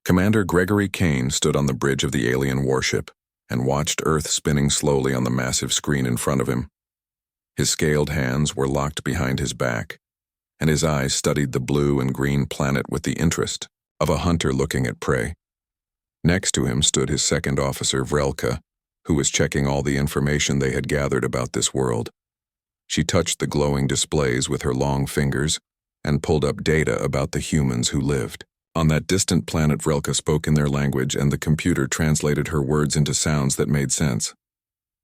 Commander Gregory Kane stood on the bridge of the alien warship and watched Earth spinning slowly on the massive screen in front of him. His scaled hands were locked behind his back, and his eyes studied the blue and green planet with the interest of a hunter looking at prey. Next to him stood his second officer, Vrelka, who was checking all the information they had gathered about this world. She touched the glowing displays with her long fingers and pulled up data about the humans who lived. On that distant planet, Vrelka spoke in their language, and the computer translated her words into sounds that made sense.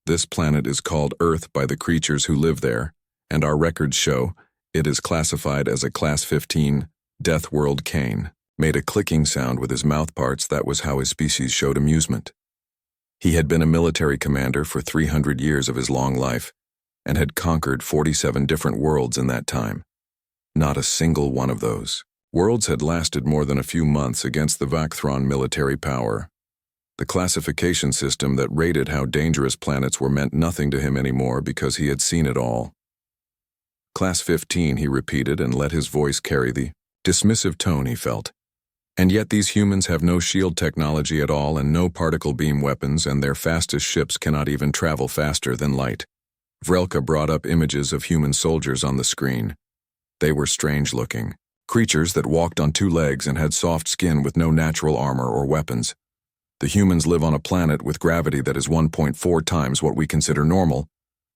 This planet is called Earth by the creatures who live there, and our records show it is classified as a Class 15 Death World. Kane made a clicking sound with his mouthparts. That was how his species showed amusement. He had been a military commander for 300 years of his long life and had conquered 47 different worlds in that time. Not a single one of those worlds had lasted more than a few months against the Vakthron military power. The classification system that rated how dangerous planets were meant nothing to him anymore because he had seen it all. Class 15, he repeated, and let his voice carry the dismissive tone he felt. And yet these humans have no shield technology at all and no particle beam weapons, and their fastest ships cannot even travel faster than light. Vrelka brought up images of human soldiers on the screen. They were strange-looking creatures that walked on two legs and had soft skin with no natural armor or weapons. The humans live on a planet with gravity that is 1.4 times what we consider normal,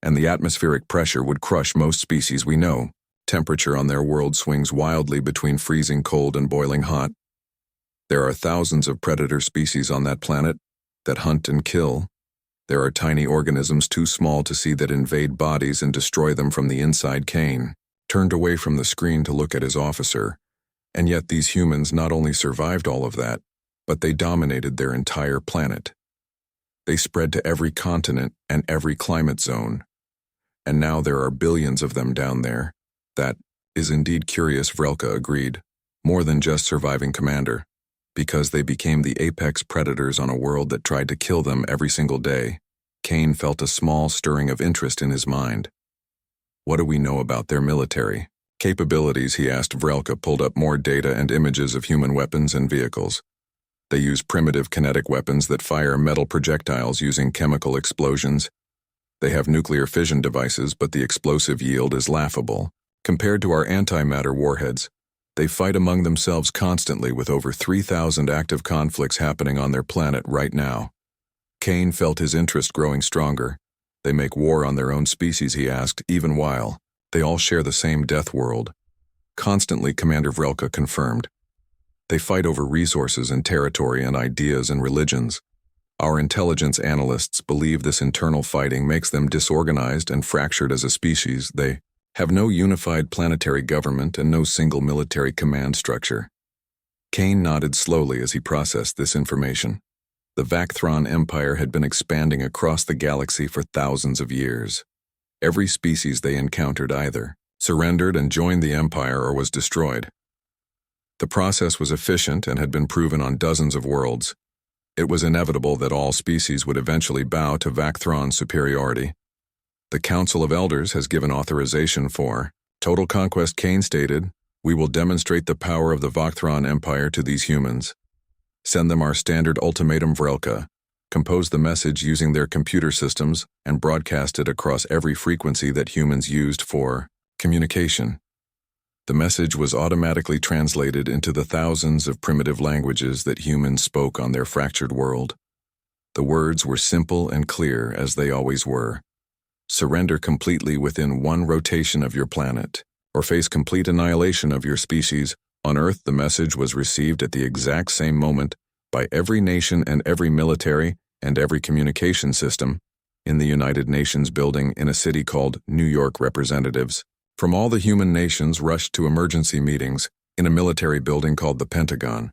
and the atmospheric pressure would crush most species we know. Temperature on their world swings wildly between freezing cold and boiling hot. There are thousands of predator species on that planet that hunt and kill. There are tiny organisms too small to see that invade bodies and destroy them from the inside. Kane turned away from the screen to look at his officer, and yet these humans not only survived all of that, but they dominated their entire planet. They spread to every continent and every climate zone, and now there are billions of them down there. That is indeed curious, Vrelka agreed, more than just surviving commander, because they became the apex predators on a world that tried to kill them every single day. Kane felt a small stirring of interest in his mind. What do we know about their military capabilities? He asked. Vrelka pulled up more data and images of human weapons and vehicles. They use primitive kinetic weapons that fire metal projectiles using chemical explosions. They have nuclear fission devices, but the explosive yield is laughable compared to our antimatter warheads. They fight among themselves constantly, with over 3,000 active conflicts happening on their planet right now. Kane felt his interest growing stronger. They make war on their own species, he asked, even while they all share the same death world. Constantly, Commander Vrelka confirmed. They fight over resources and territory and ideas and religions. Our intelligence analysts believe this internal fighting makes them disorganized and fractured as a species. They have no unified planetary government and no single military command structure. Kane nodded slowly as he processed this information. The Vakthron Empire had been expanding across the galaxy for thousands of years. Every species they encountered either surrendered and joined the Empire or was destroyed. The process was efficient and had been proven on dozens of worlds. It was inevitable that all species would eventually bow to Vakthron's superiority. The Council of Elders has given authorization for total conquest, Kane stated. We will demonstrate the power of the Vakthron Empire to these humans. Send them our standard ultimatum. Vrelka composed the message using their computer systems and broadcast it across every frequency that humans used for communication. The message was automatically translated into the thousands of primitive languages that humans spoke on their fractured world. The words were simple and clear, as they always were. Surrender completely within one rotation of your planet, or face complete annihilation of your species. On Earth, the message was received at the exact same moment by every nation and every military and every communication system in the United Nations building in a city called New York. Representatives from all the human nations rushed to emergency meetings in a military building called the Pentagon.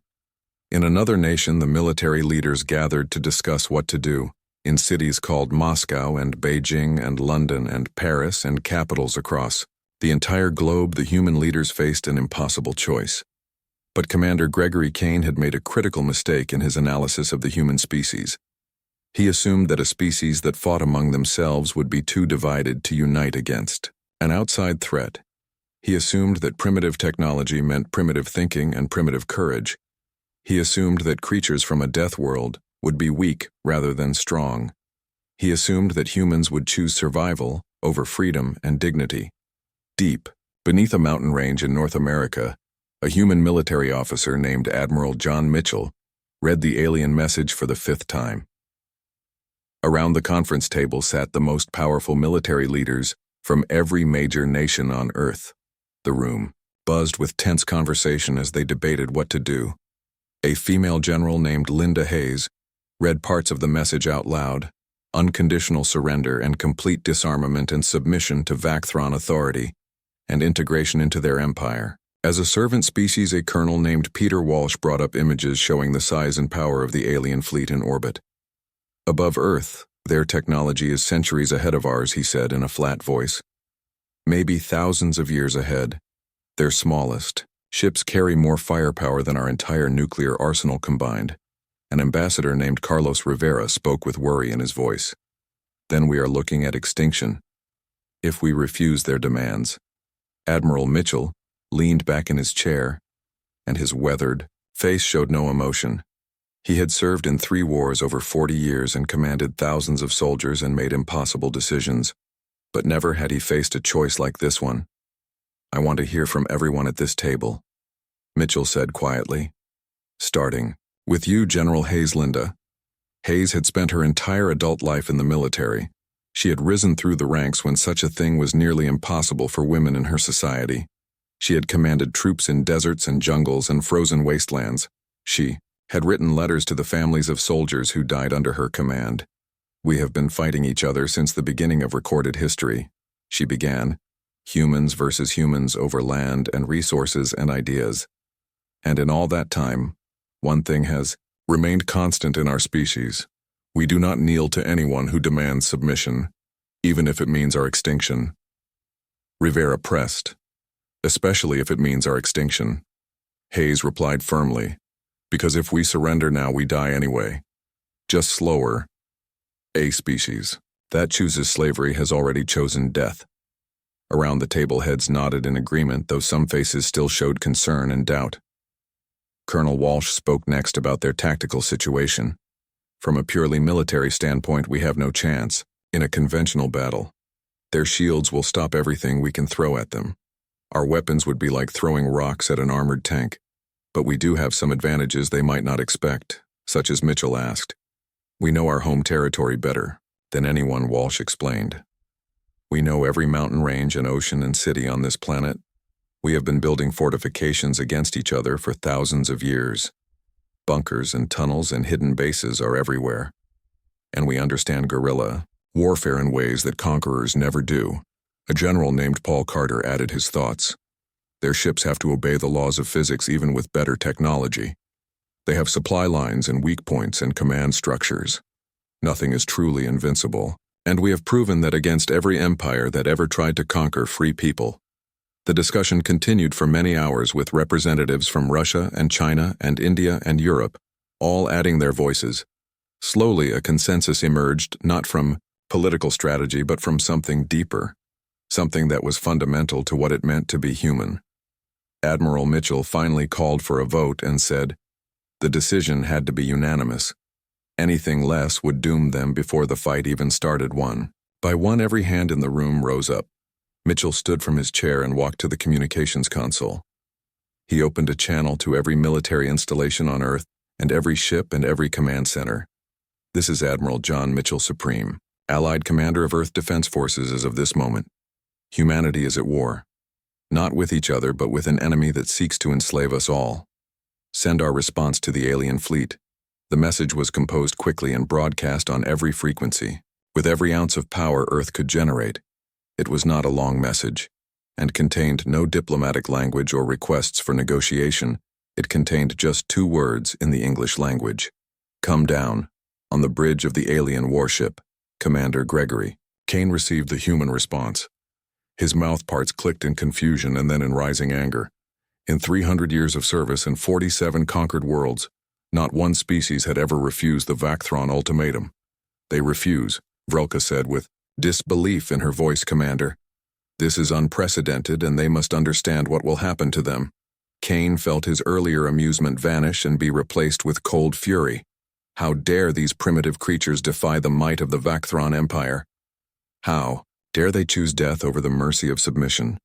In another nation, the military leaders gathered to discuss what to do. In cities called Moscow and Beijing and London and Paris and capitals across the entire globe, the human leaders faced an impossible choice. But Commander Gregory Kane had made a critical mistake in his analysis of the human species. He assumed that a species that fought among themselves would be too divided to unite against an outside threat. He assumed that primitive technology meant primitive thinking and primitive courage. He assumed that creatures from a death world would be weak rather than strong. He assumed that humans would choose survival over freedom and dignity. Deep, beneath a mountain range in North America, a human military officer named Admiral John Mitchell read the alien message for the 5th time. Around the conference table sat the most powerful military leaders from every major nation on Earth. The room buzzed with tense conversation as they debated what to do. A female general named Linda Hayes read parts of the message out loud: unconditional surrender and complete disarmament and submission to Vacthron authority, and integration into their empire. As a servant species, a colonel named Peter Walsh brought up images showing the size and power of the alien fleet in orbit. Above Earth, their technology is centuries ahead of ours, he said in a flat voice. Maybe thousands of years ahead. Their smallest ships carry more firepower than our entire nuclear arsenal combined. An ambassador named Carlos Rivera spoke with worry in his voice. Then we are looking at extinction, if we refuse their demands. Admiral Mitchell leaned back in his chair, and his weathered face showed no emotion. He had served in 3 wars over 40 years and commanded thousands of soldiers and made impossible decisions, but never had he faced a choice like this one. I want to hear from everyone at this table, Mitchell said quietly. Starting with you, General Hayes. Linda Hayes had spent her entire adult life in the military. She had risen through the ranks when such a thing was nearly impossible for women in her society. She had commanded troops in deserts and jungles and frozen wastelands. She had written letters to the families of soldiers who died under her command. We have been fighting each other since the beginning of recorded history, she began. Humans versus humans over land and resources and ideas. And in all that time, one thing has remained constant in our species. We do not kneel to anyone who demands submission, even if it means our extinction. Rivera pressed, especially if it means our extinction. Hayes replied firmly, because if we surrender now, we die anyway. Just slower. A species that chooses slavery has already chosen death. Around the table, heads nodded in agreement, though some faces still showed concern and doubt. Colonel Walsh spoke next about their tactical situation. From a purely military standpoint, we have no chance. In a conventional battle, their shields will stop everything we can throw at them. Our weapons would be like throwing rocks at an armored tank. But we do have some advantages they might not expect, such as Mitchell asked. We know our home territory better than anyone, Walsh explained. We know every mountain range and ocean and city on this planet. We have been building fortifications against each other for thousands of years. Bunkers and tunnels and hidden bases are everywhere. And we understand guerrilla warfare in ways that conquerors never do. A general named Paul Carter added his thoughts. Their ships have to obey the laws of physics even with better technology. They have supply lines and weak points and command structures. Nothing is truly invincible, and we have proven that against every empire that ever tried to conquer free people. The discussion continued for many hours with representatives from Russia and China and India and Europe, all adding their voices. Slowly, a consensus emerged, not from political strategy but from something deeper, something that was fundamental to what it meant to be human. Admiral Mitchell finally called for a vote and said the decision had to be unanimous. Anything less would doom them before the fight even started. One by one, every hand in the room rose up. Mitchell stood from his chair and walked to the communications console. He opened a channel to every military installation on Earth and every ship and every command center. This is Admiral John Mitchell, Supreme, Allied Commander of Earth Defense Forces as of this moment. Humanity is at war. Not with each other, but with an enemy that seeks to enslave us all. Send our response to the alien fleet. The message was composed quickly and broadcast on every frequency, with every ounce of power Earth could generate. It was not a long message, and contained no diplomatic language or requests for negotiation. It contained just 2 words in the English language. Come down. On the bridge of the alien warship, Commander Gregory. Kane received the human response. His mouth parts clicked in confusion and then in rising anger. In 300 years of service and 47 conquered worlds, not one species had ever refused the Vacthron ultimatum. They refuse, Vrelka said with disbelief in her voice. Commander, this is unprecedented and they must understand what will happen to them. Kane felt his earlier amusement vanish and be replaced with cold fury. How dare these primitive creatures defy the might of the Vakthron Empire? How dare they choose death over the mercy of submission?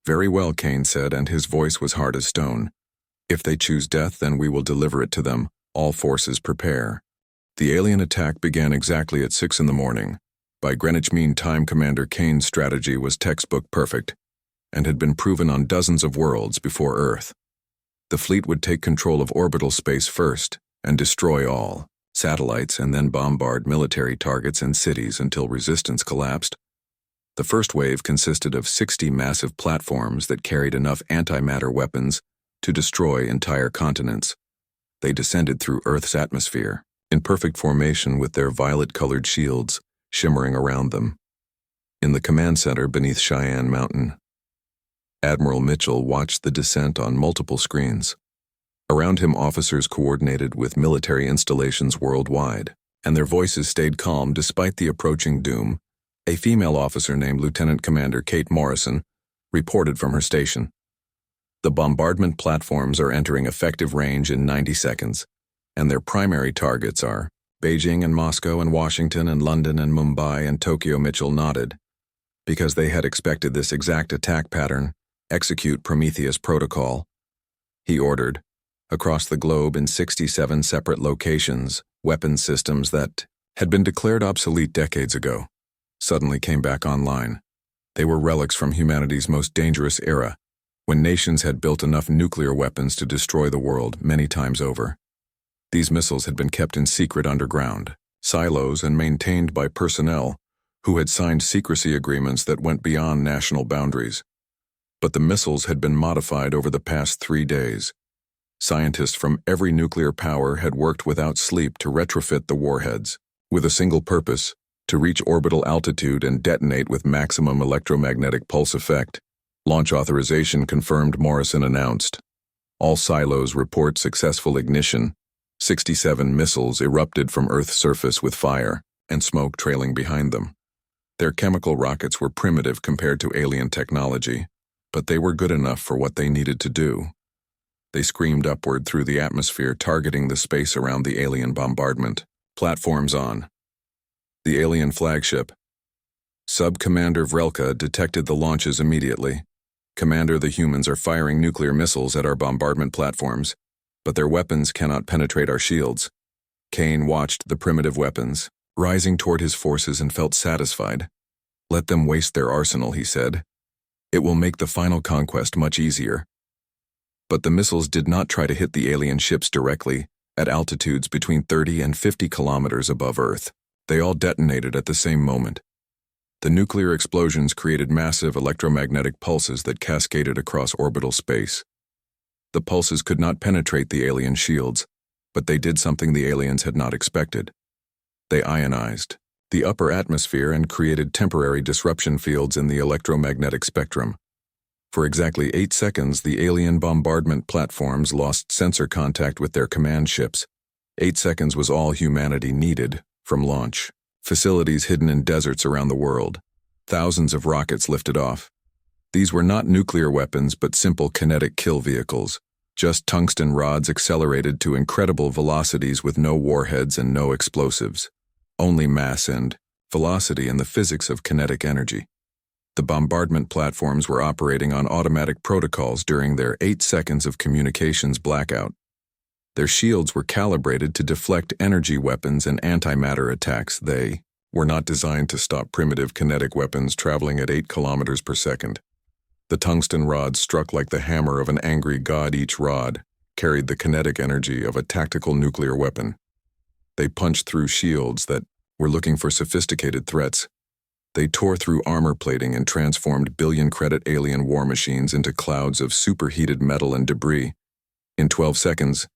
Very well, Kane said, and his voice was hard as stone. If they choose death, then we will deliver it to them. All forces prepare. The alien attack began exactly at 6 in the morning. By Greenwich Mean Time, Commander Kane's strategy was textbook perfect and had been proven on dozens of worlds before Earth. The fleet would take control of orbital space first and destroy all satellites and then bombard military targets and cities until resistance collapsed. The first wave consisted of 60 massive platforms that carried enough antimatter weapons to destroy entire continents. They descended through Earth's atmosphere, in perfect formation with their violet-colored shields shimmering around them. In the command center beneath Cheyenne Mountain, Admiral Mitchell watched the descent on multiple screens. Around him, officers coordinated with military installations worldwide, and their voices stayed calm despite the approaching doom. A female officer named Lieutenant Commander Kate Morrison reported from her station. The bombardment platforms are entering effective range in 90 seconds, and their primary targets are Beijing and Moscow and Washington and London and Mumbai and Tokyo. Mitchell nodded. Because they had expected this exact attack pattern, execute Prometheus Protocol. He ordered, across the globe in 67 separate locations, weapon systems that had been declared obsolete decades ago suddenly came back online. They were relics from humanity's most dangerous era, when nations had built enough nuclear weapons to destroy the world many times over. These missiles had been kept in secret underground, silos, and maintained by personnel who had signed secrecy agreements that went beyond national boundaries. But the missiles had been modified over the past 3 days. Scientists from every nuclear power had worked without sleep to retrofit the warheads, with a single purpose: to reach orbital altitude and detonate with maximum electromagnetic pulse effect. Launch authorization confirmed, Morrison announced. All silos report successful ignition. 67 missiles erupted from Earth's surface with fire and smoke trailing behind them. Their chemical rockets were primitive compared to alien technology, but they were good enough for what they needed to do. They screamed upward through the atmosphere, targeting the space around the alien bombardment. Platforms on. The alien flagship. Sub-Commander Vrelka detected the launches immediately. Commander, the humans are firing nuclear missiles at our bombardment platforms, but their weapons cannot penetrate our shields. Kane watched the primitive weapons rising toward his forces and felt satisfied. Let them waste their arsenal, he said. It will make the final conquest much easier. But the missiles did not try to hit the alien ships directly, at altitudes between 30 and 50 kilometers above Earth. They all detonated at the same moment. The nuclear explosions created massive electromagnetic pulses that cascaded across orbital space. The pulses could not penetrate the alien shields, but they did something the aliens had not expected. They ionized the upper atmosphere and created temporary disruption fields in the electromagnetic spectrum. For exactly 8 seconds, the alien bombardment platforms lost sensor contact with their command ships. 8 seconds was all humanity needed from launch. Facilities hidden in deserts around the world. Thousands of rockets lifted off. These were not nuclear weapons but simple kinetic kill vehicles. Just tungsten rods accelerated to incredible velocities with no warheads and no explosives. Only mass and velocity and the physics of kinetic energy. The bombardment platforms were operating on automatic protocols during their 8 seconds of communications blackout. Their shields were calibrated to deflect energy weapons and antimatter attacks. They were not designed to stop primitive kinetic weapons traveling at 8 kilometers per second. The tungsten rods struck like the hammer of an angry god. Each rod carried the kinetic energy of a tactical nuclear weapon. They punched through shields that were looking for sophisticated threats. They tore through armor plating and transformed billion-credit alien war machines into clouds of superheated metal and debris. In 12 seconds,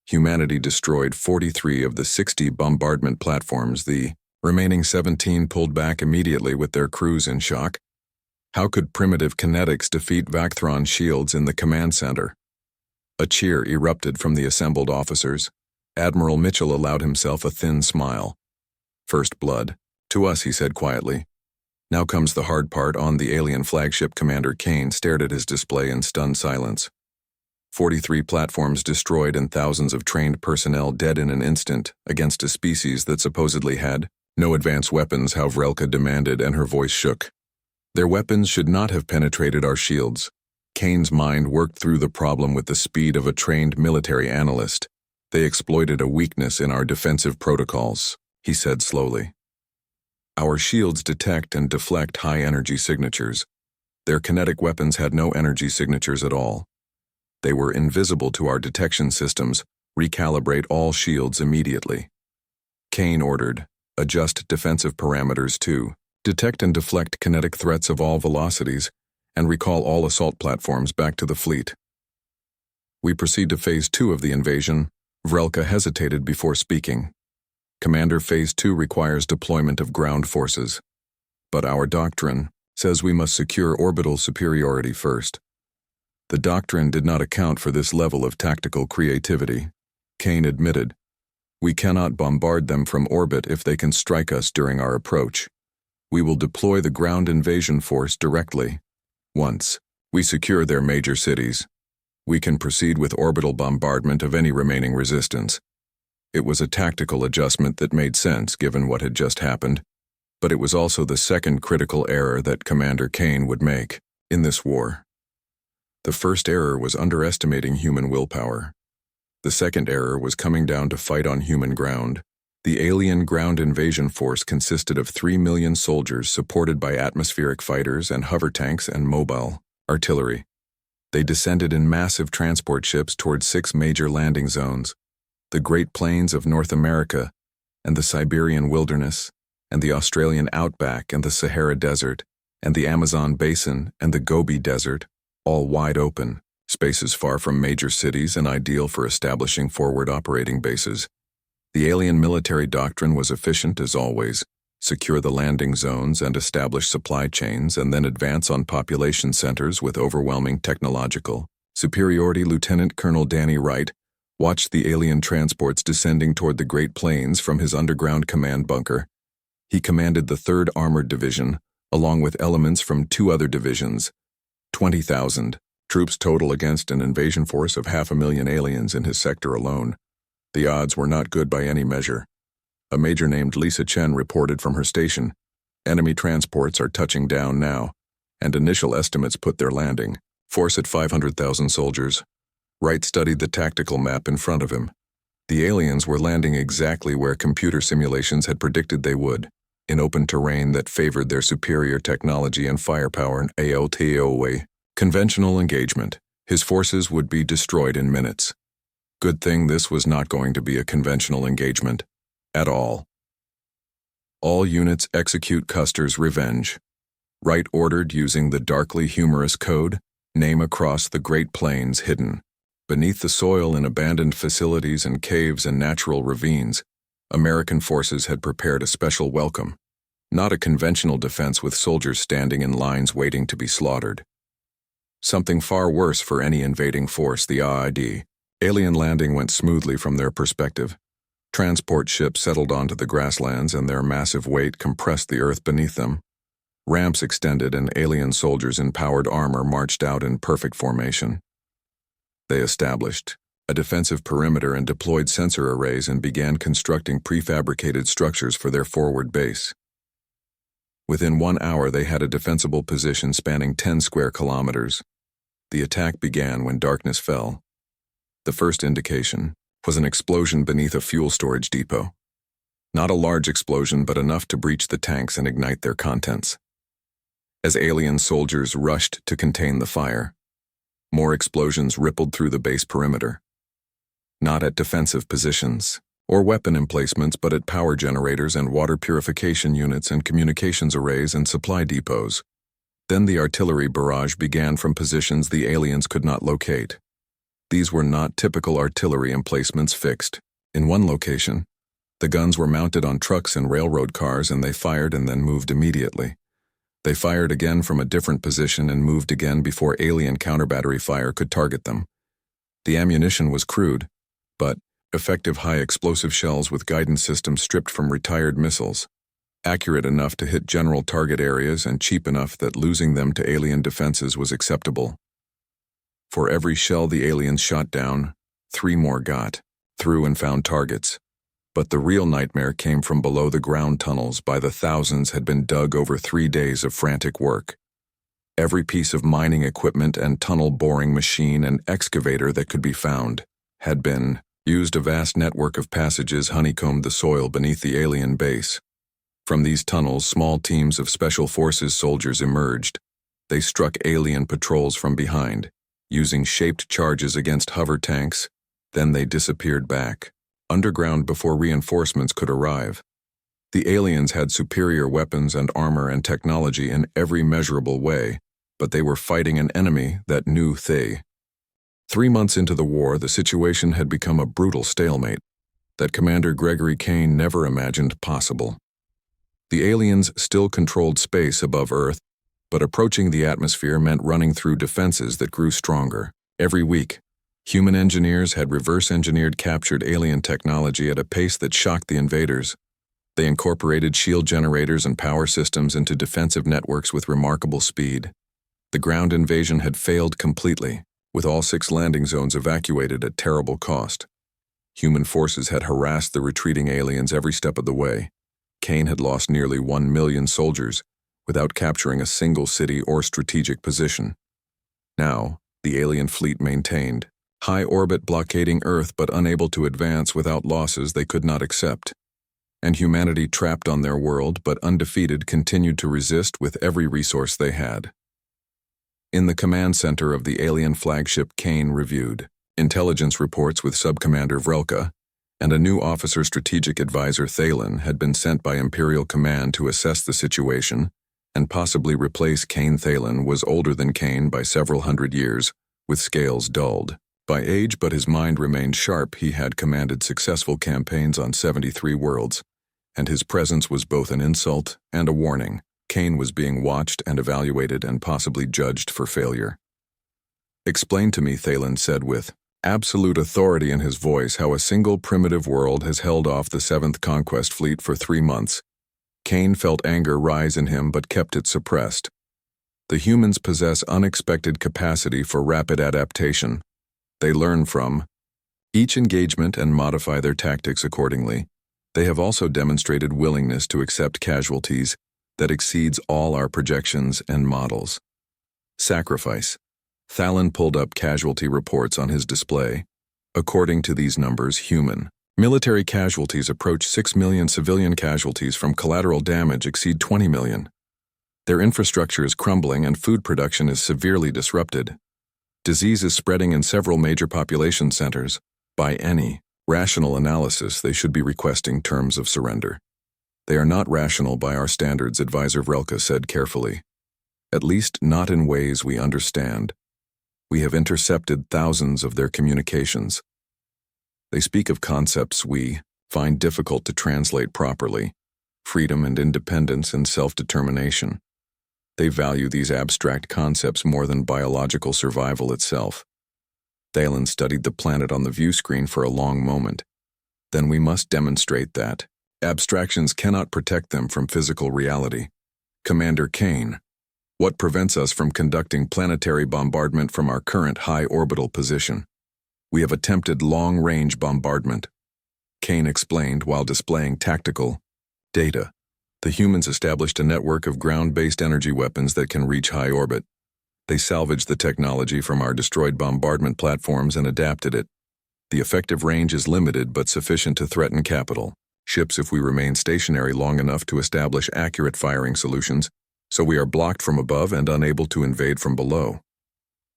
humanity destroyed 43 of the 60 bombardment platforms. The remaining 17 pulled back immediately with their crews in shock. How could primitive kinetics defeat Vakthron shields in the command center? A cheer erupted from the assembled officers. Admiral Mitchell allowed himself a thin smile. First blood. To us, he said quietly. Now comes the hard part. On the alien flagship, Commander Kane stared at his display in stunned silence. 43 platforms destroyed and thousands of trained personnel dead in an instant against a species that supposedly had no advanced weapons, how Vrelka demanded, and her voice shook. Their weapons should not have penetrated our shields. Kane's mind worked through the problem with the speed of a trained military analyst. They exploited a weakness in our defensive protocols, he said slowly. Our shields detect and deflect high-energy signatures. Their kinetic weapons had no energy signatures at all. They were invisible to our detection systems. Recalibrate all shields immediately. Kane ordered, adjust defensive parameters too. Detect and deflect kinetic threats of all velocities, and recall all assault platforms back to the fleet. We proceed to Phase 2 of the invasion. Vrelka hesitated before speaking. Commander, Phase 2 requires deployment of ground forces. But our doctrine says we must secure orbital superiority first. The doctrine did not account for this level of tactical creativity. Kane admitted, we cannot bombard them from orbit if they can strike us during our approach. We will deploy the ground invasion force directly. Once we secure their major cities, we can proceed with orbital bombardment of any remaining resistance. It was a tactical adjustment that made sense given what had just happened, but it was also the second critical error that Commander Kane would make in this war. The first error was underestimating human willpower. The second error was coming down to fight on human ground. The alien ground invasion force consisted of 3 million soldiers supported by atmospheric fighters and hover tanks and mobile artillery. They descended in massive transport ships towards 6 major landing zones: the Great Plains of North America, and the Siberian wilderness, and the Australian outback and the Sahara Desert, and the Amazon Basin and the Gobi Desert, all wide open, spaces far from major cities and ideal for establishing forward operating bases. The alien military doctrine was efficient as always: secure the landing zones and establish supply chains, and then advance on population centers with overwhelming technological superiority. Lieutenant Colonel Danny Wright watched the alien transports descending toward the Great Plains from his underground command bunker. He commanded the 3rd Armored Division, along with elements from 2 other divisions. 20,000 troops total against an invasion force of 500,000 aliens in his sector alone. The odds were not good by any measure. A major named Lisa Chen reported from her station, enemy transports are touching down now, and initial estimates put their landing force at 500,000 soldiers. Wright studied the tactical map in front of him. The aliens were landing exactly where computer simulations had predicted they would, in open terrain that favored their superior technology and firepower. In ALTOA conventional engagement, his forces would be destroyed in minutes. Good thing this was not going to be a conventional engagement at all. All units execute Custer's revenge. Wright ordered, using the darkly humorous code, name across the Great Plains hidden beneath the soil in abandoned facilities and caves and natural ravines. American forces had prepared a special welcome, not a conventional defense with soldiers standing in lines waiting to be slaughtered. Something far worse for any invading force. The AID alien landing went smoothly from their perspective. Transport ships settled onto the grasslands and their massive weight compressed the earth beneath them. Ramps extended and alien soldiers in powered armor marched out in perfect formation. They established a defensive perimeter and deployed sensor arrays and began constructing prefabricated structures for their forward base. Within 1 hour they had a defensible position spanning 10 square kilometers. The attack began when darkness fell. The first indication was an explosion beneath a fuel storage depot. Not a large explosion, but enough to breach the tanks and ignite their contents. As alien soldiers rushed to contain the fire, more explosions rippled through the base perimeter. Not at defensive positions or weapon emplacements, but at power generators and water purification units and communications arrays and supply depots. Then the artillery barrage began from positions the aliens could not locate. These were not typical artillery emplacements fixed in one location. The guns were mounted on trucks and railroad cars, and they fired and then moved immediately. They fired again from a different position and moved again before alien counterbattery fire could target them. The ammunition was crude, but effective high-explosive shells with guidance systems stripped from retired missiles, accurate enough to hit general target areas and cheap enough that losing them to alien defenses was acceptable. For every shell the aliens shot down, 3 more got through and found targets. But the real nightmare came from below the ground. Tunnels by the thousands had been dug over 3 days of frantic work. Every piece of mining equipment and tunnel boring machine and excavator that could be found had been used. A vast network of passages honeycombed the soil beneath the alien base. From these tunnels, small teams of Special Forces soldiers emerged. They struck alien patrols from behind, using shaped charges against hover tanks. Then they disappeared back underground before reinforcements could arrive. The aliens had superior weapons and armor and technology in every measurable way, but they were fighting an enemy that knew they. 3 months into the war, the situation had become a brutal stalemate that Commander Gregory Kane never imagined possible. The aliens still controlled space above Earth, but approaching the atmosphere meant running through defenses that grew stronger. Every week, human engineers had reverse-engineered captured alien technology at a pace that shocked the invaders. They incorporated shield generators and power systems into defensive networks with remarkable speed. The ground invasion had failed completely, with all 6 landing zones evacuated at terrible cost. Human forces had harassed the retreating aliens every step of the way. Kane had lost nearly 1 million soldiers without capturing a single city or strategic position. Now, the alien fleet maintained high orbit blockading Earth but unable to advance without losses they could not accept. And humanity, trapped on their world but undefeated, continued to resist with every resource they had. In the command center of the alien flagship, Kane reviewed intelligence reports with Subcommander Vrelka, and a new officer strategic advisor, Thalen, had been sent by Imperial Command to assess the situation and possibly replace Kane. Thalen was older than Kane by several hundred years, with scales dulled by age, but his mind remained sharp. He had commanded successful campaigns on 73 worlds, and his presence was both an insult and a warning. Kane was being watched and evaluated and possibly judged for failure. "Explain to me," Thalen said with absolute authority in his voice, "how a single primitive world has held off the 7th Conquest Fleet for 3 months. Kane felt anger rise in him but kept it suppressed. The humans possess unexpected capacity for rapid adaptation. They learn from each engagement and modify their tactics accordingly. They have also demonstrated willingness to accept casualties that exceeds all our projections and models. Sacrifice." Thalen pulled up casualty reports on his display. According to these numbers, human military casualties approach 6 million. Civilian casualties from collateral damage exceed 20 million. Their infrastructure is crumbling and food production is severely disrupted. Disease is spreading in several major population centers. By any rational analysis, they should be requesting terms of surrender. "They are not rational by our standards," Advisor Vrelka said carefully. "At least not in ways we understand. We have intercepted thousands of their communications. They speak of concepts we find difficult to translate properly: freedom and independence and self-determination. They value these abstract concepts more than biological survival itself." Thalen studied the planet on the view screen for a long moment. "Then we must demonstrate that abstractions cannot protect them from physical reality. Commander Kane, what prevents us from conducting planetary bombardment from our current high orbital position? We have attempted long-range bombardment," Kane explained while displaying tactical data. "The humans established a network of ground-based energy weapons that can reach high orbit. They salvaged the technology from our destroyed bombardment platforms and adapted it. The effective range is limited but sufficient to threaten capital ships if we remain stationary long enough to establish accurate firing solutions, so we are blocked from above and unable to invade from below."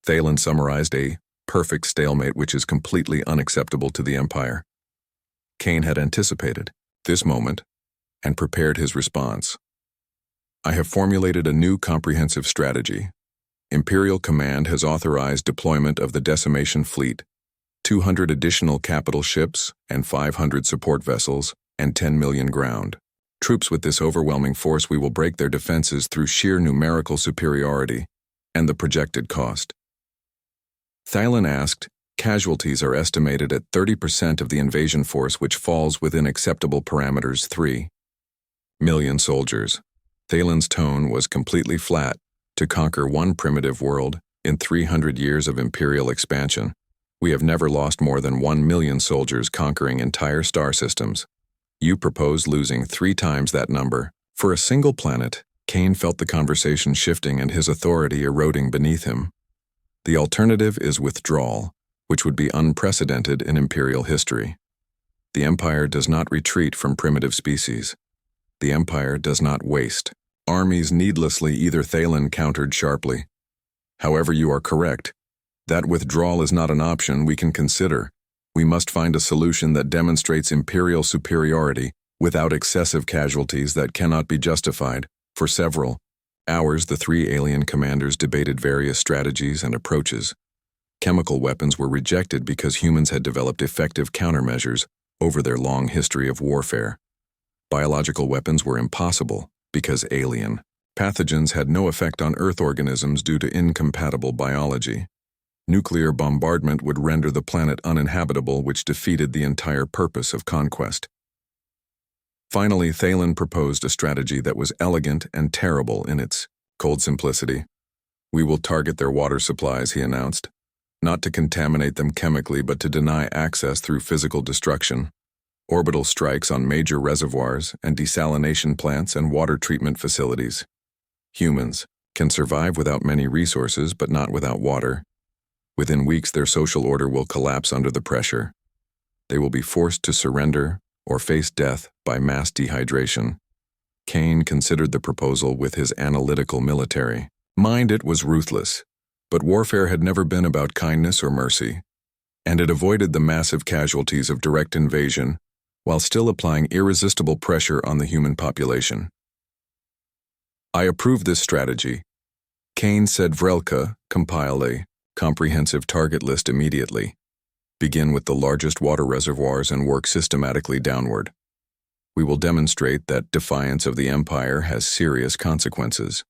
Thalen summarized a perfect stalemate which is completely unacceptable to the Empire. Kane had anticipated this moment and prepared his response. "I have formulated a new comprehensive strategy. Imperial Command has authorized deployment of the Decimation Fleet, 200 additional capital ships and 500 support vessels, and 10 million ground troops. With this overwhelming force, we will break their defenses through sheer numerical superiority and the projected cost." Thalen asked, "Casualties are estimated at 30% of the invasion force, which falls within acceptable parameters. 3 million soldiers." Thalen's tone was completely flat. To conquer one primitive world, In 300 years of imperial expansion, we have never lost more than 1 million soldiers conquering entire star systems. You propose losing 3 times that number. For a single planet, Kane felt the conversation shifting and his authority eroding beneath him. The alternative is withdrawal, which would be unprecedented in imperial history. The Empire does not retreat from primitive species. The Empire does not waste armies needlessly, either. Thalen countered sharply. However, you are correct. That withdrawal is not an option we can consider. We must find a solution that demonstrates imperial superiority without excessive casualties that cannot be justified. For several hours, the 3 alien commanders debated various strategies and approaches. Chemical weapons were rejected because humans had developed effective countermeasures over their long history of warfare. Biological weapons were impossible because alien pathogens had no effect on Earth organisms due to incompatible biology. Nuclear bombardment would render the planet uninhabitable, which defeated the entire purpose of conquest. Finally, Thalen proposed a strategy that was elegant and terrible in its cold simplicity. We will target their water supplies, he announced, not to contaminate them chemically but to deny access through physical destruction. Orbital strikes on major reservoirs and desalination plants and water treatment facilities. Humans can survive without many resources but not without water. Within weeks, their social order will collapse under the pressure. They will be forced to surrender or face death by mass dehydration. Kane considered the proposal with his analytical military mind. It was ruthless, but warfare had never been about kindness or mercy, and it avoided the massive casualties of direct invasion while still applying irresistible pressure on the human population. I approve this strategy. Kane said. Vrelka, compile a comprehensive target list immediately. Begin with the largest water reservoirs and work systematically downward. We will demonstrate that defiance of the Empire has serious consequences.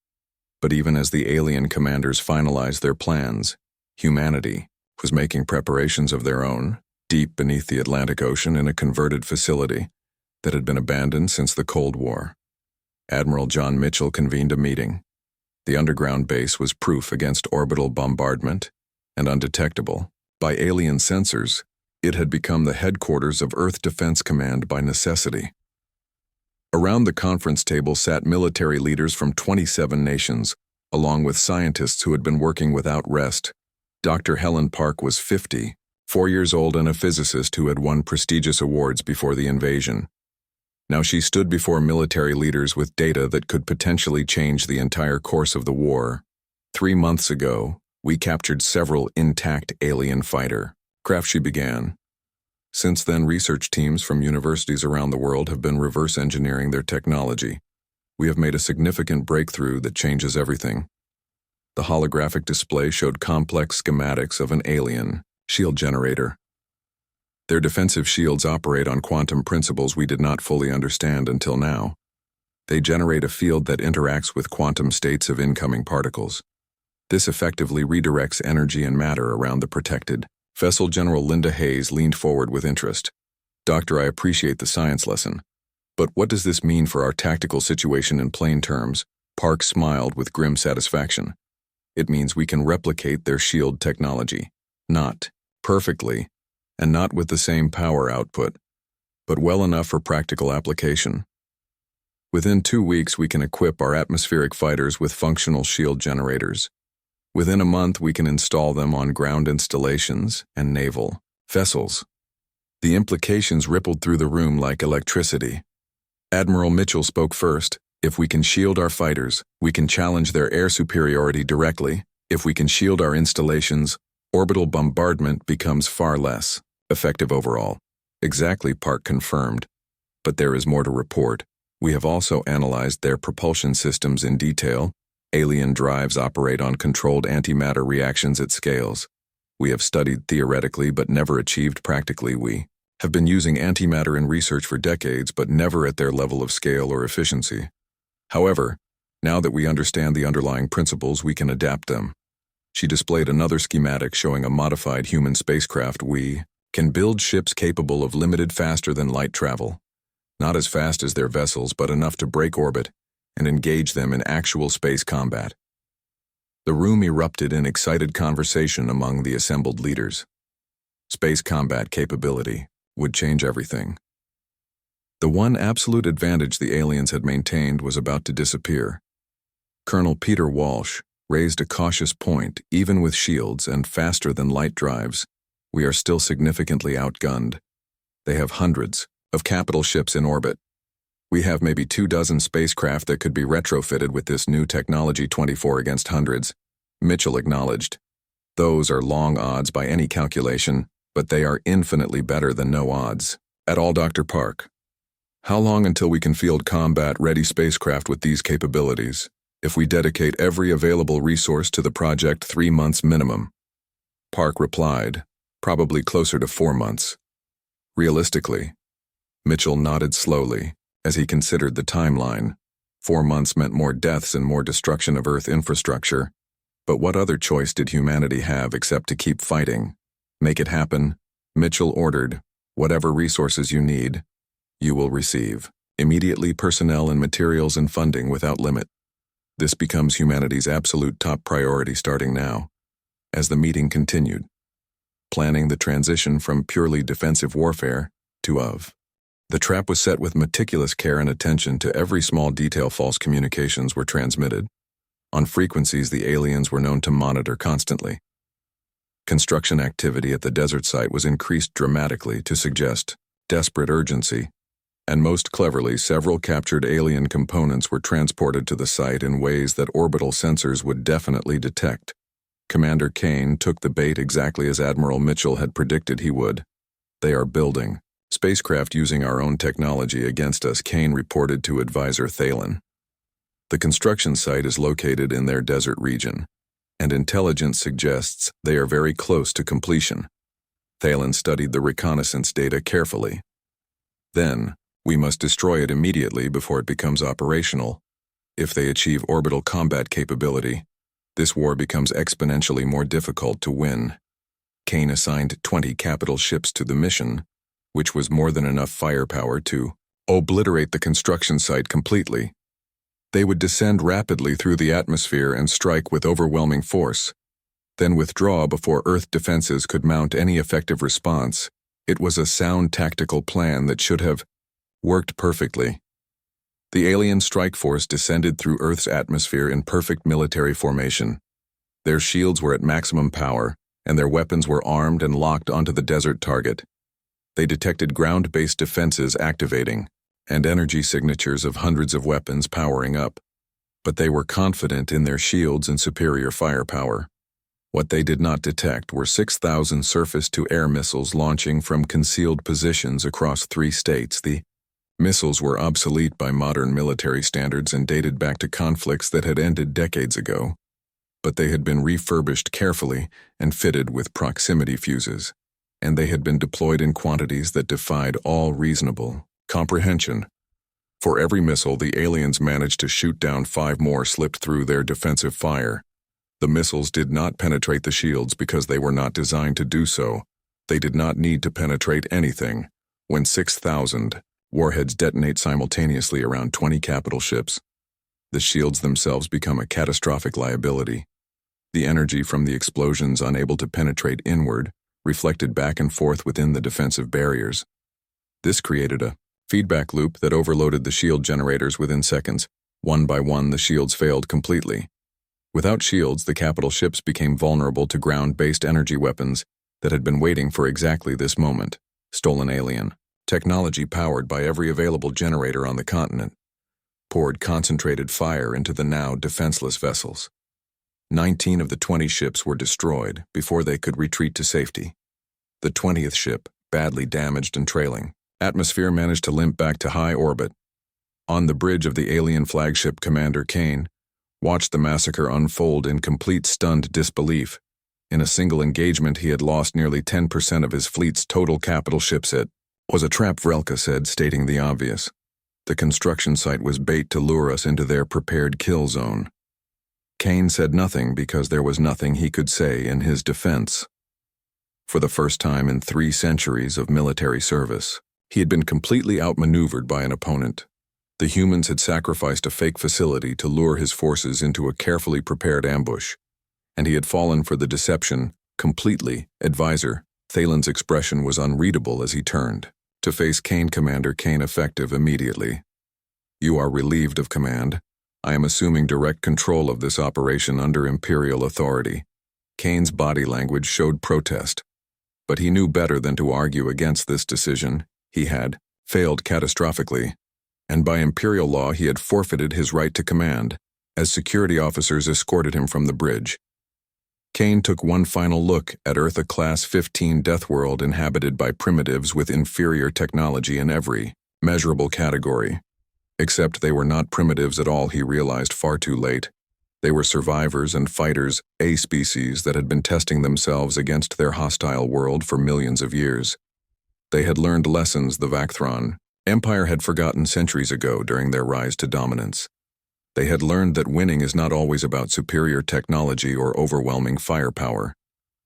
But even as the alien commanders finalized their plans, humanity was making preparations of their own, deep beneath the Atlantic Ocean in a converted facility that had been abandoned since the Cold War. Admiral John Mitchell convened a meeting. The underground base was proof against orbital bombardment and undetectable by alien sensors. It had become the headquarters of Earth Defense Command by necessity. Around the conference table sat military leaders from 27 nations, along with scientists who had been working without rest. Dr. Helen Park was 50, 4 years old, and a physicist who had won prestigious awards before the invasion. Now she stood before military leaders with data that could potentially change the entire course of the war. 3 months ago, we captured several intact alien fighter craft, she began. Since then, research teams from universities around the world have been reverse engineering their technology. We have made a significant breakthrough that changes everything. The holographic display showed complex schematics of an alien shield generator. Their defensive shields operate on quantum principles we did not fully understand until now. They generate a field that interacts with quantum states of incoming particles. This effectively redirects energy and matter around the protected vessel. General Linda Hayes leaned forward with interest. Doctor, I appreciate the science lesson, but what does this mean for our tactical situation in plain terms? Park smiled with grim satisfaction. It means we can replicate their shield technology. Not perfectly, and not with the same power output, but well enough for practical application. Within 2 weeks, we can equip our atmospheric fighters with functional shield generators. Within a month, we can install them on ground installations and naval vessels. The implications rippled through the room like electricity. Admiral Mitchell spoke first. If we can shield our fighters, we can challenge their air superiority directly. If we can shield our installations, orbital bombardment becomes far less effective overall. Exactly, Park confirmed. But there is more to report. We have also analyzed their propulsion systems in detail. Alien drives operate on controlled antimatter reactions at scales. We have studied theoretically but never achieved practically. We have been using antimatter in research for decades but never at their level of scale or efficiency. However, now that we understand the underlying principles, we can adapt them. She displayed another schematic showing a modified human spacecraft. We can build ships capable of limited faster than light travel. Not as fast as their vessels, but enough to break orbit and engage them in actual space combat. The room erupted in excited conversation among the assembled leaders. Space combat capability would change everything. The one absolute advantage the aliens had maintained was about to disappear. Colonel Peter Walsh raised a cautious point. Even with shields and faster-than-light drives, we are still significantly outgunned. They have hundreds of capital ships in orbit. We have maybe 24 spacecraft that could be retrofitted with this new technology. 24 against hundreds, Mitchell acknowledged. Those are long odds by any calculation, but they are infinitely better than no odds at all. Dr. Park, how long until we can field combat-ready spacecraft with these capabilities? If we dedicate every available resource to the project, 3 months minimum. Park replied, probably closer to 4 months. Realistically, Mitchell nodded slowly as he considered the timeline. 4 months meant more deaths and more destruction of Earth infrastructure. But what other choice did humanity have except to keep fighting? Make it happen, Mitchell ordered. Whatever resources you need, you will receive. Immediately, personnel and materials and funding without limit. This becomes humanity's absolute top priority starting now. As the meeting continued, planning the transition from purely defensive warfare to of. The trap was set with meticulous care and attention to every small detail. False communications were transmitted on frequencies the aliens were known to monitor constantly. Construction activity at the desert site was increased dramatically to suggest desperate urgency, and most cleverly, several captured alien components were transported to the site in ways that orbital sensors would definitely detect. Commander Kane took the bait exactly as Admiral Mitchell had predicted he would. They are building spacecraft using our own technology against us, Kane reported to Advisor Thalen. The construction site is located in their desert region, and intelligence suggests they are very close to completion. Thalen studied the reconnaissance data carefully. Then, we must destroy it immediately before it becomes operational. If they achieve orbital combat capability, this war becomes exponentially more difficult to win. Kane assigned 20 capital ships to the mission, which was more than enough firepower to obliterate the construction site completely. They would descend rapidly through the atmosphere and strike with overwhelming force, then withdraw before Earth defenses could mount any effective response. It was a sound tactical plan that should have worked perfectly. The alien strike force descended through Earth's atmosphere in perfect military formation. Their shields were at maximum power, and their weapons were armed and locked onto the desert target. They detected ground-based defenses activating, and energy signatures of hundreds of weapons powering up. But they were confident in their shields and superior firepower. What they did not detect were 6,000 surface-to-air missiles launching from concealed positions across 3 states. The missiles were obsolete by modern military standards and dated back to conflicts that had ended decades ago, but they had been refurbished carefully and fitted with proximity fuses, and they had been deployed in quantities that defied all reasonable comprehension. For every missile, the aliens managed to shoot down 5 more slipped through their defensive fire. The missiles did not penetrate the shields because they were not designed to do so. They did not need to penetrate anything. When 6,000 warheads detonate simultaneously around 20 capital ships, the shields themselves become a catastrophic liability. The energy from the explosions, unable to penetrate inward, reflected back and forth within the defensive barriers. This created a feedback loop that overloaded the shield generators within seconds. One by one, the shields failed completely. Without shields, the capital ships became vulnerable to ground-based energy weapons that had been waiting for exactly this moment. Stolen alien technology, powered by every available generator on the continent, poured concentrated fire into the now defenseless vessels. 19 of the 20 ships were destroyed before they could retreat to safety. The 20th ship, badly damaged and trailing atmosphere, managed to limp back to high orbit. On the bridge of the alien flagship, Commander Kane watched the massacre unfold in complete stunned disbelief. In a single engagement, he had lost nearly 10% of his fleet's total capital ships. It was a trap, Vrelka said, stating the obvious. The construction site was bait to lure us into their prepared kill zone. Kane said nothing because there was nothing he could say in his defense. For the first time in 3 centuries of military service, he had been completely outmaneuvered by an opponent. The humans had sacrificed a fake facility to lure his forces into a carefully prepared ambush. and he had fallen for the deception completely. Advisor Thalen's expression was unreadable as he turned to face Kane. Commander Kane, effective immediately. You are relieved of command. I am assuming direct control of this operation under Imperial authority. Kane's body language showed protest, but he knew better than to argue against this decision. He had failed catastrophically, and by Imperial law he had forfeited his right to command, as security officers escorted him from the bridge. Kane took one final look at Earth, a Class 15 death world inhabited by primitives with inferior technology in every measurable category. Except they were not primitives at all, he realized far too late. They were survivors and fighters, a species that had been testing themselves against their hostile world for millions of years. They had learned lessons the Vakthron Empire had forgotten centuries ago during their rise to dominance. They had learned that winning is not always about superior technology or overwhelming firepower.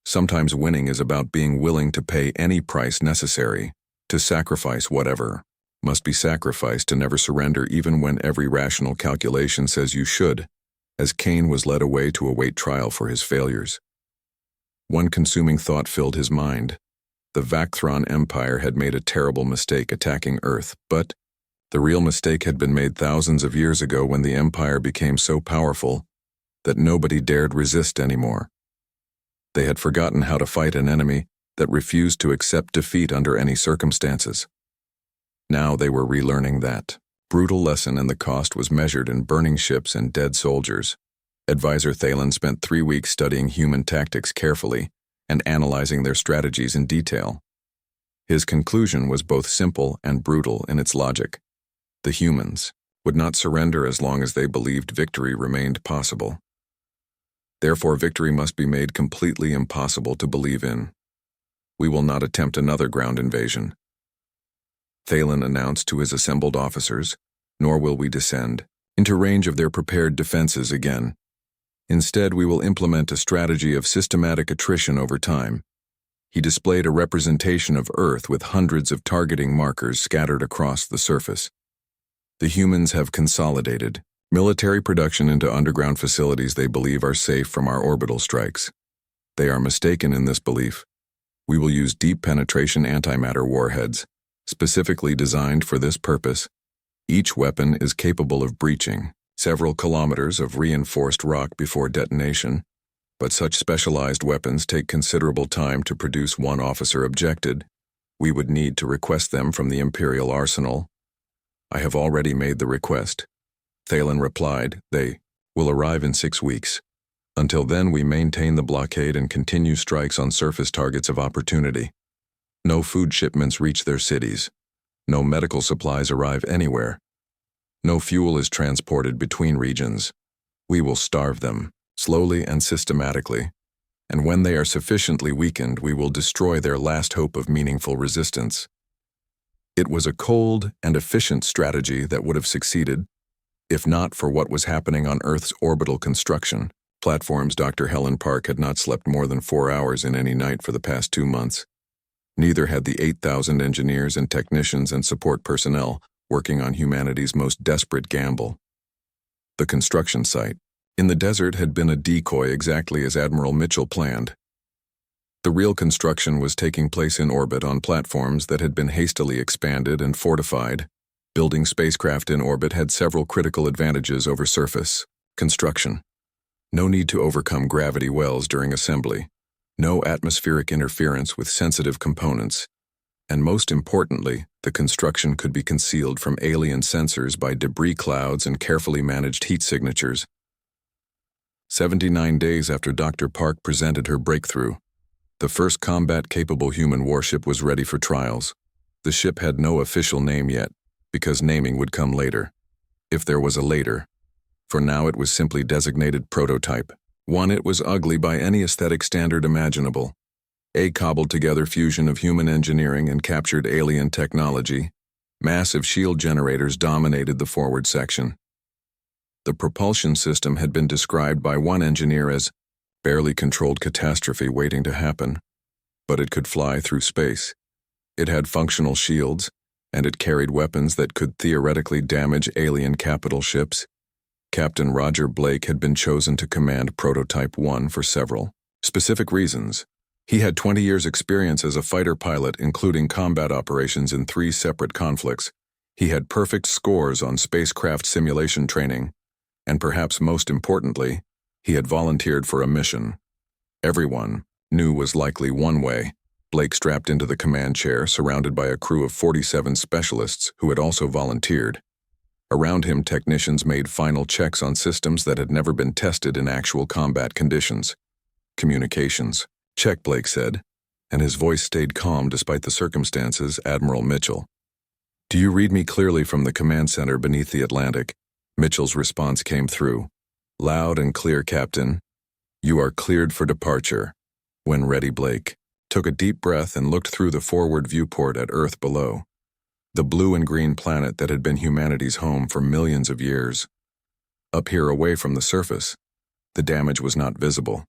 Sometimes winning is about being willing to pay any price necessary, to sacrifice whatever must be sacrificed, to never surrender even when every rational calculation says you should, as Kane was led away to await trial for his failures. One consuming thought filled his mind. The Vakthron Empire had made a terrible mistake attacking Earth, but the real mistake had been made thousands of years ago when the Empire became so powerful that nobody dared resist anymore. They had forgotten how to fight an enemy that refused to accept defeat under any circumstances. Now they were relearning that brutal lesson, and the cost was measured in burning ships and dead soldiers. Advisor Thalen spent 3 weeks studying human tactics carefully and analyzing their strategies in detail. His conclusion was both simple and brutal in its logic. The humans would not surrender as long as they believed victory remained possible. Therefore, victory must be made completely impossible to believe in. We will not attempt another ground invasion, Thalen announced to his assembled officers, nor will we descend into range of their prepared defenses again. Instead, we will implement a strategy of systematic attrition over time. He displayed a representation of Earth with hundreds of targeting markers scattered across the surface. The humans have consolidated military production into underground facilities they believe are safe from our orbital strikes. They are mistaken in this belief. We will use deep penetration antimatter warheads, specifically designed for this purpose. Each weapon is capable of breaching several kilometers of reinforced rock before detonation, but such specialized weapons take considerable time to produce. One officer objected. We would need to request them from the Imperial arsenal. I have already made the request, Thalen replied. They will arrive in 6 weeks. Until then, we maintain the blockade and continue strikes on surface targets of opportunity. No food shipments reach their cities. No medical supplies arrive anywhere. No fuel is transported between regions. We will starve them, slowly and systematically, and when they are sufficiently weakened, we will destroy their last hope of meaningful resistance. It was a cold and efficient strategy that would have succeeded, if not for what was happening on Earth's orbital construction platforms. Dr. Helen Park had not slept more than 4 hours in any night for the past 2 months. Neither had the 8,000 engineers and technicians and support personnel working on humanity's most desperate gamble. The construction site in the desert had been a decoy, exactly as Admiral Mitchell planned. The real construction was taking place in orbit on platforms that had been hastily expanded and fortified. Building spacecraft in orbit had several critical advantages over surface construction. No need to overcome gravity wells during assembly. No atmospheric interference with sensitive components. And most importantly, the construction could be concealed from alien sensors by debris clouds and carefully managed heat signatures. 79 days after Dr. Park presented her breakthrough, the first combat-capable human warship was ready for trials. The ship had no official name yet, because naming would come later, if there was a later. For now it was simply designated prototype. One, it was ugly by any aesthetic standard imaginable. A cobbled-together fusion of human engineering and captured alien technology. Massive shield generators dominated the forward section. The propulsion system had been described by one engineer as barely controlled catastrophe waiting to happen, but it could fly through space. It had functional shields, and it carried weapons that could theoretically damage alien capital ships. Captain Roger Blake had been chosen to command Prototype 1 for several specific reasons. He had 20 years' experience as a fighter pilot, including combat operations in 3 separate conflicts. He had perfect scores on spacecraft simulation training, and perhaps most importantly, he had volunteered for a mission. Everyone knew was likely one way. Blake strapped into the command chair, surrounded by a crew of 47 specialists who had also volunteered. Around him, technicians made final checks on systems that had never been tested in actual combat conditions. Communications. Check, Blake said, and his voice stayed calm despite the circumstances. Admiral Mitchell. Do you read me clearly from the command center beneath the Atlantic? Mitchell's response came through. Loud and clear, Captain. You are cleared for departure. When ready, Blake took a deep breath and looked through the forward viewport at Earth below. The blue and green planet that had been humanity's home for millions of years. Up here, away from the surface, the damage was not visible.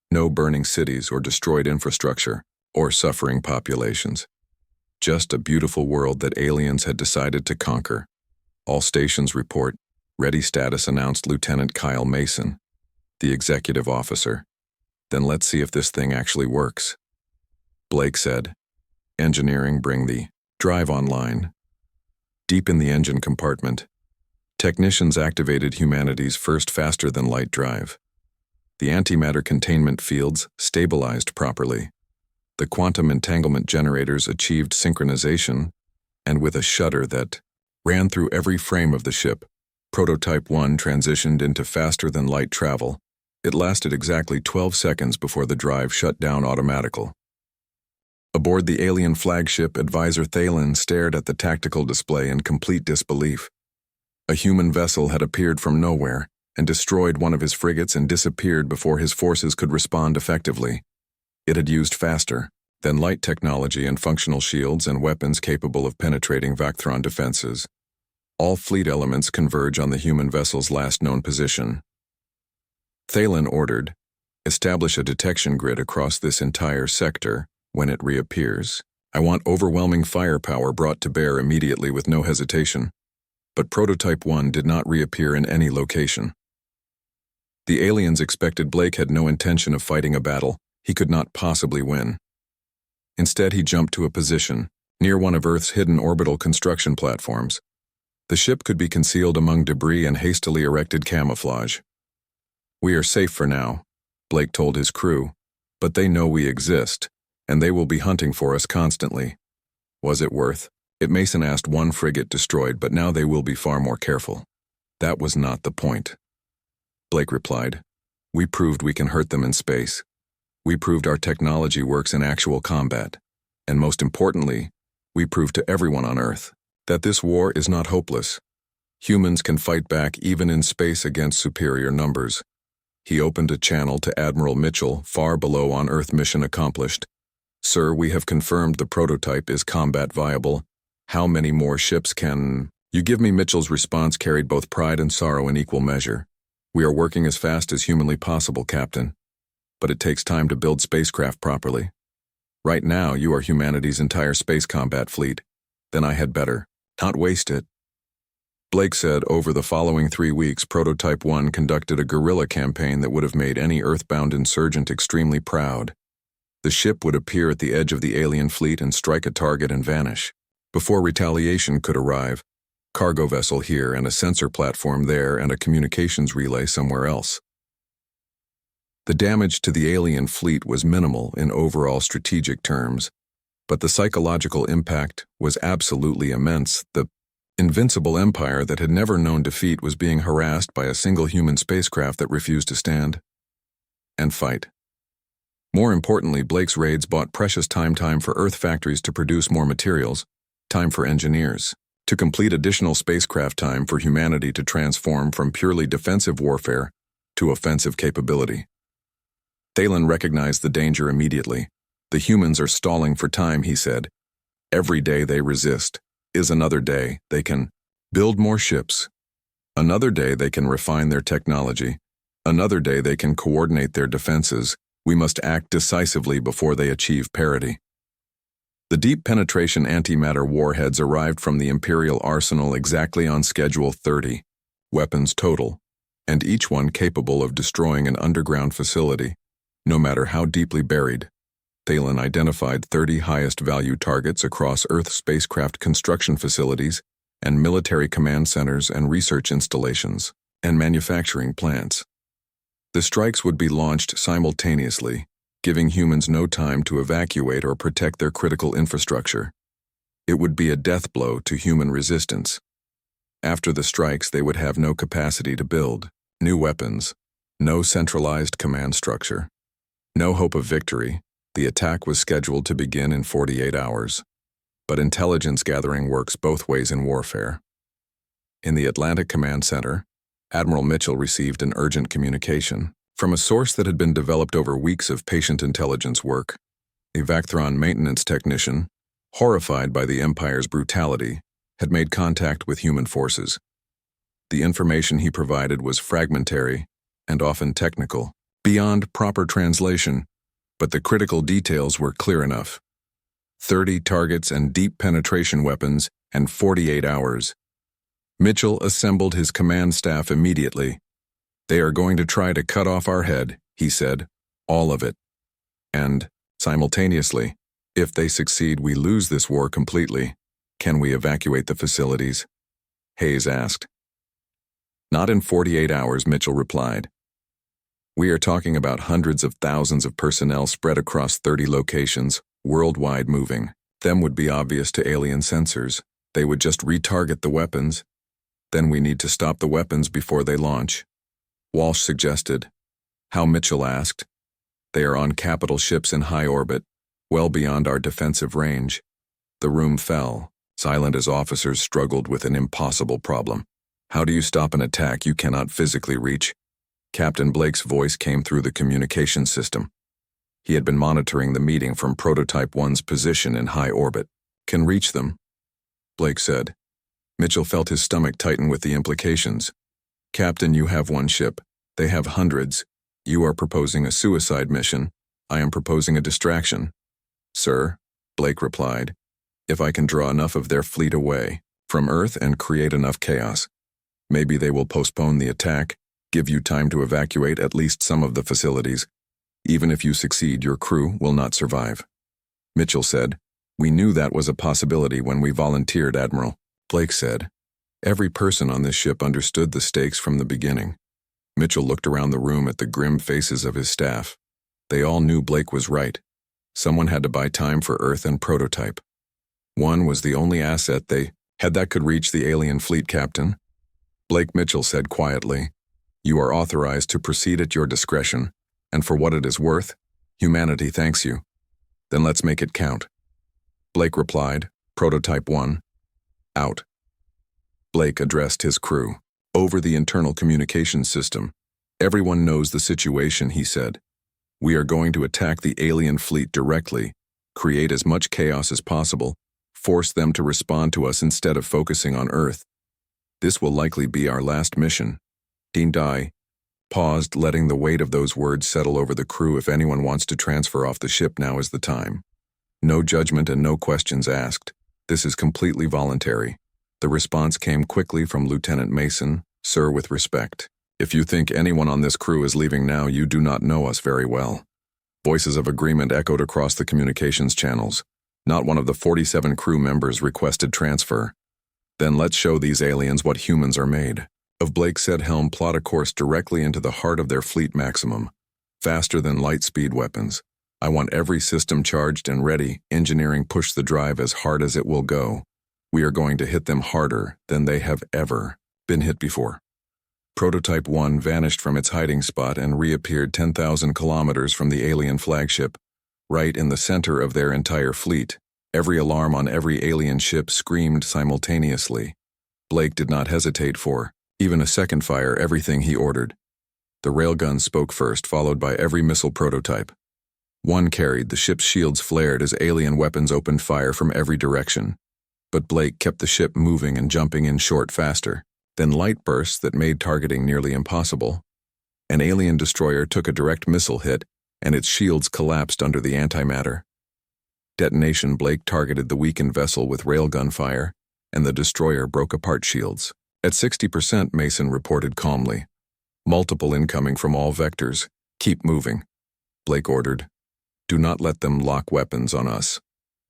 No burning cities or destroyed infrastructure or suffering populations. Just a beautiful world that aliens had decided to conquer. All stations report. Ready status, announced Lieutenant Kyle Mason, the executive officer. Then let's see if this thing actually works. Blake said. Engineering, bring the drive online. Deep in the engine compartment, technicians activated humanity's first faster-than-light drive. The antimatter containment fields stabilized properly. The quantum entanglement generators achieved synchronization, and with a shudder that ran through every frame of the ship, Prototype 1 transitioned into faster-than-light travel. It lasted exactly 12 seconds before the drive shut down automatically. Aboard the alien flagship, Advisor Thalen stared at the tactical display in complete disbelief. A human vessel had appeared from nowhere and destroyed one of his frigates and disappeared before his forces could respond effectively. It had used faster-than-light technology and functional shields and weapons capable of penetrating Vacthron defenses. All fleet elements converge on the human vessel's last known position. Thalen ordered, establish a detection grid across this entire sector. When it reappears, I want overwhelming firepower brought to bear immediately with no hesitation. But Prototype 1 did not reappear in any location. The aliens expected Blake had no intention of fighting a battle he could not possibly win. Instead, he jumped to a position near one of Earth's hidden orbital construction platforms. The ship could be concealed among debris and hastily erected camouflage. We are safe for now, Blake told his crew, but they know we exist, and they will be hunting for us constantly. Was it worth it? Mason asked. One frigate destroyed, but now they will be far more careful. That was not the point. Blake replied. We proved we can hurt them in space. We proved our technology works in actual combat. And most importantly, we proved to everyone on Earth that this war is not hopeless. Humans can fight back even in space against superior numbers. He opened a channel to Admiral Mitchell, far below on Earth. Mission accomplished. Sir, we have confirmed the prototype is combat viable. How many more ships can you give me? Mitchell's response carried both pride and sorrow in equal measure. We are working as fast as humanly possible, Captain. But it takes time to build spacecraft properly. Right now, you are humanity's entire space combat fleet. Then I had better not waste it. Blake said. Over the following 3 weeks, Prototype 1 conducted a guerrilla campaign that would have made any Earthbound insurgent extremely proud. The ship would appear at the edge of the alien fleet and strike a target and vanish. Before retaliation could arrive, cargo vessel here and a sensor platform there and a communications relay somewhere else. The damage to the alien fleet was minimal in overall strategic terms, but the psychological impact was absolutely immense. The invincible empire that had never known defeat was being harassed by a single human spacecraft that refused to stand and fight. More importantly, Blake's raids bought precious time for Earth factories to produce more materials, time for engineers to complete additional spacecraft, time for humanity to transform from purely defensive warfare to offensive capability. Thalen recognized the danger immediately. The humans are stalling for time, he said. Every day they resist is another day they can build more ships. Another day they can refine their technology. Another day they can coordinate their defenses. We must act decisively before they achieve parity. The deep penetration antimatter warheads arrived from the Imperial arsenal exactly on schedule. 30 weapons total, and each one capable of destroying an underground facility, no matter how deeply buried. Thalen identified 30 highest-value targets across Earth spacecraft construction facilities and military command centers and research installations and manufacturing plants. The strikes would be launched simultaneously, giving humans no time to evacuate or protect their critical infrastructure. It would be a death blow to human resistance. After the strikes, they would have no capacity to build new weapons, no centralized command structure, no hope of victory. The attack was scheduled to begin in 48 hours. But intelligence gathering works both ways in warfare. In the Atlantic Command Center, Admiral Mitchell received an urgent communication from a source that had been developed over weeks of patient intelligence work. A Vacthron maintenance technician, horrified by the Empire's brutality, had made contact with human forces. The information he provided was fragmentary and often technical, beyond proper translation, but the critical details were clear enough. 30 targets and deep penetration weapons, and 48 hours. Mitchell assembled his command staff immediately. "They are going to try to cut off our head," he said, "all of it. And, simultaneously, if they succeed, we lose this war completely. Can we evacuate the facilities?" Hayes asked. "Not in 48 hours," Mitchell replied. "We are talking about hundreds of thousands of personnel spread across 30 locations, worldwide moving. Them would be obvious to alien sensors. They would just retarget the weapons. Then we need to stop the weapons before they launch." Walsh suggested. How, Mitchell asked. "They are on capital ships in high orbit, well beyond our defensive range." The room fell, silent as officers struggled with an impossible problem. "How do you stop an attack you cannot physically reach?" Captain Blake's voice came through the communication system. He had been monitoring the meeting from Prototype 1's position in high orbit. "Can reach them," Blake said. Mitchell felt his stomach tighten with the implications. "Captain, you have one ship. They have hundreds. You are proposing a suicide mission. I am proposing a distraction." "Sir," Blake replied, "if I can draw enough of their fleet away from Earth and create enough chaos, maybe they will postpone the attack, give you time to evacuate at least some of the facilities. Even if you succeed, your crew will not survive." Mitchell said, "We knew that was a possibility when we volunteered, Admiral." Blake said, "Every person on this ship understood the stakes from the beginning." Mitchell looked around the room at the grim faces of his staff. They all knew Blake was right. Someone had to buy time for Earth and Prototype. One was the only asset they had that could reach the alien fleet, Captain. Blake Mitchell said quietly, "You are authorized to proceed at your discretion, and for what it is worth, humanity thanks you. Then let's make it count." Blake replied, "Prototype 1, out." Blake addressed his crew. Over the internal communications system, "Everyone knows the situation," he said. "We are going to attack the alien fleet directly, create as much chaos as possible, force them to respond to us instead of focusing on Earth. This will likely be our last mission." Dean Dye paused, letting the weight of those words settle over the crew. "If anyone wants to transfer off the ship, now is the time. No judgment and no questions asked. This is completely voluntary." The response came quickly from Lieutenant Mason, "Sir, with respect. If you think anyone on this crew is leaving now, you do not know us very well." Voices of agreement echoed across the communications channels. Not one of the 47 crew members requested transfer. "Then let's show these aliens what humans are made of." Blake said, "Helm, plot a course directly into the heart of their fleet maximum, faster than light-speed weapons. I want every system charged and ready. Engineering, push the drive as hard as it will go. We are going to hit them harder than they have ever been hit before." Prototype 1 vanished from its hiding spot and reappeared 10,000 kilometers from the alien flagship, right in the center of their entire fleet. Every alarm on every alien ship screamed simultaneously. Blake did not hesitate for even a second. Fire everything, he ordered. The railgun spoke first, followed by every missile prototype. One carried, the ship's shields flared as alien weapons opened fire from every direction. But Blake kept the ship moving and jumping in short faster. Then light bursts that made targeting nearly impossible. An alien destroyer took a direct missile hit, and its shields collapsed under the antimatter. Detonation, Blake targeted the weakened vessel with railgun fire, and the destroyer broke apart shields. At 60%, Mason reported calmly. Multiple incoming from all vectors. Keep moving, Blake ordered. Do not let them lock weapons on us.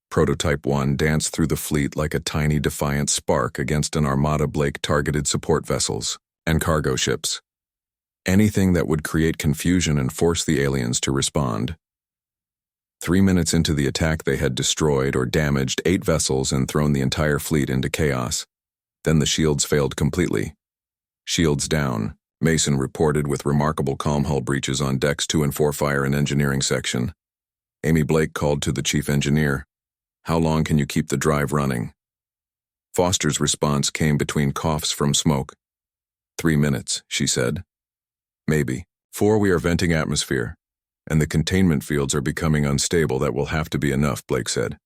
Prototype 1 danced through the fleet like a tiny defiant spark against an armada. Blake targeted support vessels and cargo ships. Anything that would create confusion and force the aliens to respond. 3 minutes into the attack, they had destroyed or damaged 8 vessels and thrown the entire fleet into chaos. Then the shields failed completely. Shields down, Mason reported with remarkable calm. Hull breaches on decks 2 and 4, fire and engineering section. Amy Blake called to the chief engineer. How long can you keep the drive running? Foster's response came between coughs from smoke. 3 minutes, she said. Maybe. 4, we are venting atmosphere, and the containment fields are becoming unstable. That will have to be enough, Blake said.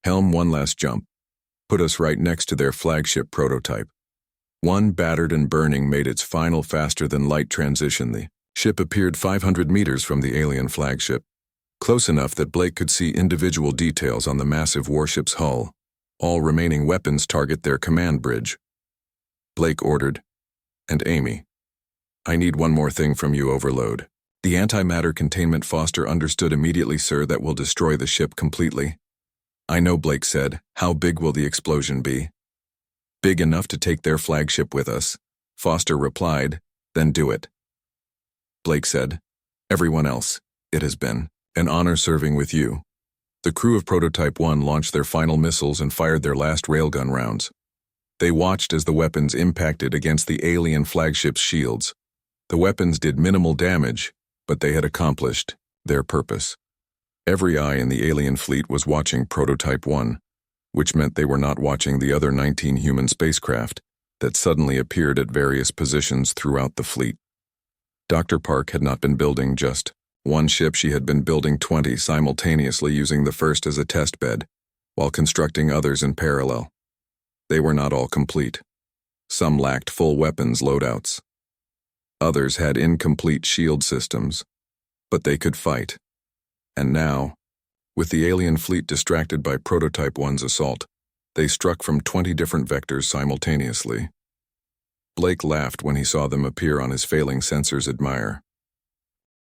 Helm, one last jump. Put us right next to their flagship prototype. 1, battered and burning, made its final faster-than-light transition. The ship appeared 500 meters from the alien flagship, close enough that Blake could see individual details on the massive warship's hull. All remaining weapons target their command bridge. Blake ordered. And Amy. I need one more thing from you, Overload. The antimatter containment. Foster understood immediately. Sir, that will destroy the ship completely. I know, Blake said. How big will the explosion be? Big enough to take their flagship with us, Foster replied. Then do it. Blake said. Everyone else, it has been an honor serving with you. The crew of Prototype 1 launched their final missiles and fired their last railgun rounds. They watched as the weapons impacted against the alien flagship's shields. The weapons did minimal damage, but they had accomplished their purpose. Every eye in the alien fleet was watching Prototype 1, which meant they were not watching the other 19 human spacecraft that suddenly appeared at various positions throughout the fleet. Dr. Park had not been building just one ship. She had been building 20 simultaneously, using the first as a test bed, while constructing others in parallel. They were not all complete. Some lacked full weapons loadouts. Others had incomplete shield systems, but they could fight. And now, with the alien fleet distracted by Prototype 1's assault, they struck from 20 different vectors simultaneously. Blake laughed when he saw them appear on his failing sensors. Admire.